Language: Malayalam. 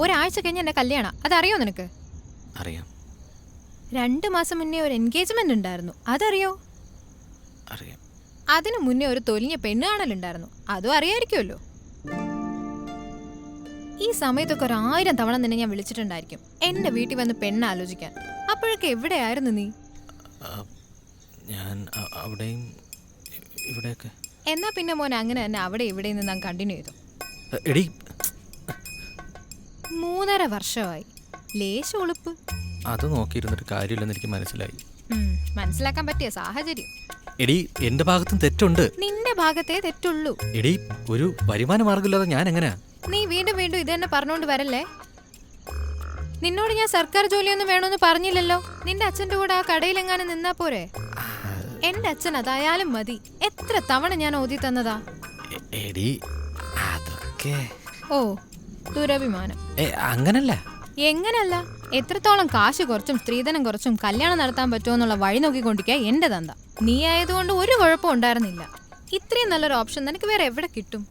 ഒരാഴ്ച കഴിഞ്ഞ് എന്റെ കല്യാണം, അതറിയോ നിനക്ക്? അറിയാം. 2 മാസം മുന്നേ ഒരു എൻഗേജ്മെന്റ് ഉണ്ടായിരുന്നു, അതറിയോ? അറിയാം. അതിനു മുന്നേ ഒരു തൊലിഞ്ഞ പെണ്ണ് കാണലുണ്ടായിരുന്നു, അതും അറിയായിരിക്കുമല്ലോ. ഈ സമയത്തൊക്കെ 1000 തവണ നിന്നെ ഞാൻ വിളിച്ചിട്ടുണ്ടായിരിക്കും എന്റെ വീട്ടിൽ വന്ന് പെണ്ണ് ആലോചിക്കാൻ. അപ്പോഴൊക്കെ എവിടെയായിരുന്നു നീ? ഞാൻ അവിടെയും ഇവിടെയൊക്കെ. എന്നാ പിന്നെ മോനെ അങ്ങനെ തന്നെ അവിടെ ഇവിടെ നിന്ന് നാം കണ്ടിന്യൂ ചെയ്തു. എടി 3.5 വർഷമായി. ലേശ ഒളിപ്പ്. അത് നോക്കിയിരുന്നിട്ട് കാര്യമില്ലെന്ന് എനിക്ക് മനസ്സിലായി. മനസ്സിലാക്കാൻ പറ്റിയ സാഹചര്യം. എടി എന്റെ ഭാഗത്തും തെറ്റുണ്ട്. നിന്റെ ഭാഗത്തേ തെറ്റുള്ളൂ. എടി ഒരു വരുമാന മാർഗമില്ലാതെ ഞാൻ എങ്ങനെയാ? നീ വീണ്ടും വീണ്ടും ഇത് തന്നെ പറഞ്ഞോണ്ട് വരല്ലേ. നിന്നോട് ഞാൻ സർക്കാർ ജോലിയൊന്നും വേണമെന്ന് പറഞ്ഞില്ലല്ലോ. നിന്റെ അച്ഛന്റെ കൂടെ ആ കടയിലെങ്ങാനും നിന്നാ പോരെ? എന്റെ അച്ഛൻ അതായാലും മതി. എത്ര തവണ ഞാൻ ഓതി തന്നതാ. എടി അതൊക്കെ ഓ ദുരഭിമാനം. അങ്ങനല്ല. എങ്ങനല്ല? എത്രത്തോളം കാശ് കുറച്ചും സ്ത്രീധനം കുറച്ചും കല്യാണം നടത്താൻ പറ്റുമോ എന്നുള്ള വഴി നോക്കിക്കൊണ്ടിരിക്കുക എന്റെ തന്ത. നീ ആയതുകൊണ്ട് ഒരു കുഴപ്പം ഉണ്ടായിരുന്നില്ല. ഇത്രയും നല്ലൊരു ഓപ്ഷൻ നിനക്ക് വേറെ എവിടെ കിട്ടും?